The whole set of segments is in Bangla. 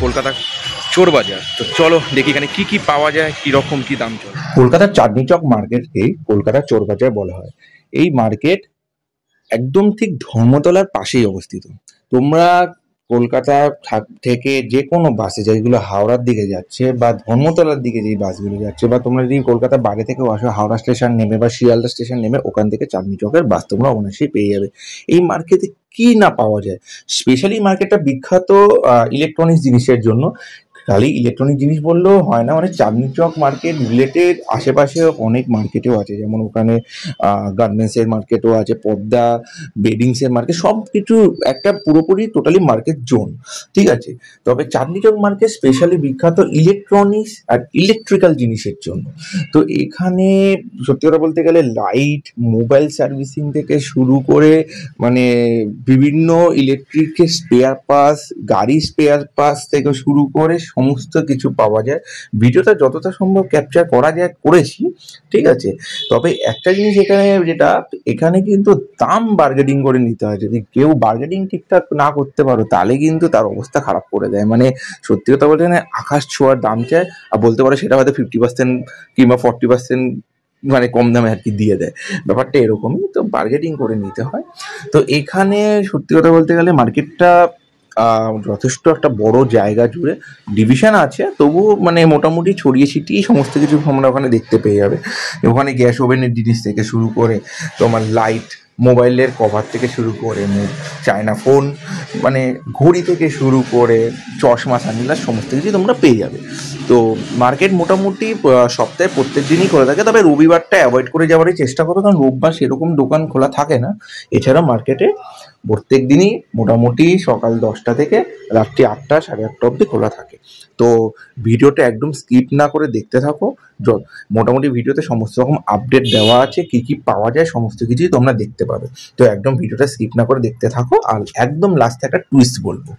কলকাতা চোর বাজার। তো চলো দেখি এখানে কি কি পাওয়া যায়, কি রকম কি দাম চলে। কলকাতার চাঁদনি চক মার্কেটকেই কলকাতার চোর বাজার বলা হয়। এই মার্কেট একদম ঠিক ধর্মতলার পাশেই অবস্থিত। তোমরা কলকাতা থেকে যে কোনো বাসে যেগুলো হাওড়ার দিকে যাচ্ছে বা ধর্মতলার দিকে যে বাসগুলো যাচ্ছে, বা তোমরা যদি কলকাতার বাইরে থেকেও আসো, হাওড়া স্টেশন নেমে বা শিয়ালদা স্টেশন নেমে ওখান থেকে চাঁদনি চকের বাস তোমরা অনায়াসেই পেয়ে যাবে। এই মার্কেটে কি না পাওয়া যায়! স্পেশালি মার্কেটটা বিখ্যাত ইলেকট্রনিক্স জিনিসের জন্য। খালি ইলেকট্রনিক জিনিস বললেও হয় না, মানে চাঁদনি চক মার্কেট রিলেটেড আশেপাশে অনেক মার্কেটও আছে, যেমন ওখানে গার্মেন্টসের মার্কেটও আছে, পদ্মা বেডিংসের মার্কেট, সব কিছু একটা পুরোপুরি টোটালি মার্কেট জোন, ঠিক আছে। তবে চাঁদনি চক মার্কেট স্পেশালি বিখ্যাত ইলেকট্রনিক্স আর ইলেকট্রিক্যাল জিনিসের জন্য। তো এখানে সত্যি কথা বলতে গেলে লাইট, মোবাইল সার্ভিসিং থেকে শুরু করে মানে বিভিন্ন ইলেকট্রিকের স্পেয়ার পার্টস, গাড়ি স্পেয়ার পার্টস থেকে শুরু করে সমস্ত কিছু পাওয়া যায়। ভিডিওটা যতটা সম্ভব ক্যাপচার করা যায় করেছি, ঠিক আছে। তবে একটা জিনিস এখানে কিন্তু দাম বার্গেনিং করে নিতে হয়। যদি কেউ বার্গেনিং ঠিকঠাক না করতে পারো তাহলে কিন্তু তার অবস্থা খারাপ করে দেয়। মানে সত্যি কথা বলতে গেলে আকাশ ছোঁয়ার দাম চায়, আর বলতে পারো সেটা হয়তো 50% কিংবা 40% মানে কম দামে আর কি দিয়ে দেয়। ব্যাপারটা এরকমই, তো বার্গেনিং করে নিতে হয়। তো এখানে সত্যি কথা বলতে গেলে মার্কেটটা যথেষ্ট একটা বড় জায়গা জুড়ে ডিভিশন আছে, তবুও মানে মোটামুটি ছড়িয়ে ছিটিয়ে সমস্ত কিছু তোমরা ওখানে দেখতে পেয়ে যাবে। ওখানে গ্যাস ওভেনের জিনিস থেকে শুরু করে তোমার লাইট, মোবাইলের কভার থেকে শুরু করে চায়না ফোন, মানে ঘড়ি থেকে শুরু করে চশমা, সানগ্লাস সমস্ত কিছু তোমরা পেয়ে যাবে। তো মার্কেট মোটামুটি সপ্তাহে প্রত্যেক দিনই খোলা থাকে, তবে রবিবারটা অ্যাভয়েড করে যাওয়ারই চেষ্টা করো, কারণ রোববার সেরকম দোকান খোলা থাকে না। এছাড়া মার্কেটে প্রত্যেক দিনই মোটামুটি সকাল 10টা থেকে রাত্রি 8টা, 8:30 অবধি খোলা থাকে। তো ভিডিওটা একদম স্কিপ না করে দেখতে থাকো। মোটামুটি ভিডিওতে সমস্ত রকম আপডেট দেওয়া আছে, কি কি পাওয়া যায় সমস্ত কিছুই তোমরা দেখতে পাবে। তো একদম ভিডিওটা স্কিপ না করে দেখতে থাকো, আর একদম লাস্টে একটা টুইস্ট বলবো।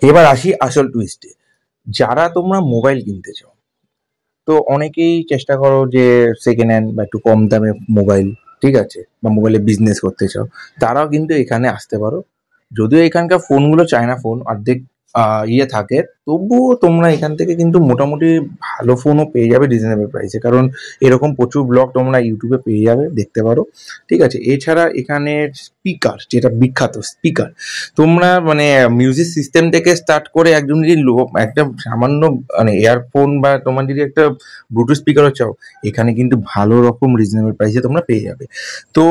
এবার আসি আসল টুইস্টে। যারা তোমরা মোবাইল কিনতে চাও, তো অনেকেই চেষ্টা করো যে সেকেন্ড হ্যান্ড বা একটু কম দামে মোবাইল, ঠিক আছে, বা মোবাইলে বিজনেস করতে চাও, তারাও কিন্তু এখানে আসতে পারো। যদিও এখানকার ফোনগুলো চায়না ফোন অর্ধেক থাকে, তবুও তোমরা এখান থেকে কিন্তু মোটামুটি ভালো ফোনও পেয়ে যাবে রিজনেবল প্রাইসে, কারণ এরকম প্রচুর ব্লগ তোমরা ইউটিউবে পেয়ে যাবে, দেখতে পারো, ঠিক আছে। এছাড়া এখানে স্পিকার, যেটা বিখ্যাত স্পিকার, তোমরা মানে মিউজিক সিস্টেম থেকে স্টার্ট করে একদম যদি একটা সামান্য মানে ইয়ারফোন বা তোমার যদি একটা ব্লুটুথ স্পিকারও চাও, এখানে কিন্তু ভালো রকম রিজনেবল প্রাইসে তোমরা পেয়ে যাবে। তো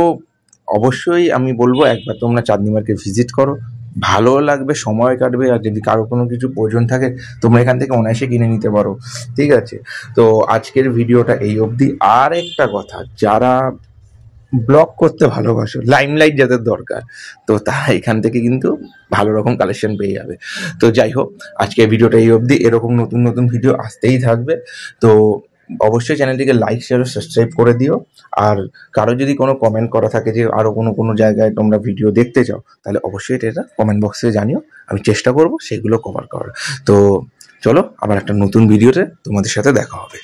অবশ্যই আমি বলবো একবার তোমরা চাঁদনি মার্কেট ভিজিট করো, ভালো লাগবে, সময় কাটবে। আর যদি কারো কোনো কিছু প্রয়োজন থাকে তোমরা এখান থেকে অনায়াসে কিনে নিতে পারো, ঠিক আছে? তো আজকের ভিডিওটা এই অবধি। আর একটা কথা, যারা ব্লগ করতে ভালোবাসো, লাইমলাইট যাদের দরকার, তো তারা এখান থেকে কিন্তু ভালো রকম কালেকশন পেয়ে যাবে। তো যাই হোক, আজকের ভিডিওটা এই অবধি। এরকম নতুন নতুন ভিডিও আসতেই থাকবে। তো অবশ্যই চ্যানেলটিকে লাইক, শেয়ার ও সাবস্ক্রাইব করে দিও। আর কারো যদি কোনো কমেন্ট করা থাকে যে আরও কোনো জায়গায় তোমরা ভিডিও দেখতে চাও, তাহলে অবশ্যই এটা কমেন্ট বক্সে জানিও, আমি চেষ্টা করব সেগুলো কভার করার। তো চলো, আবার একটা নতুন ভিডিওতে তোমাদের সাথে দেখা হবে।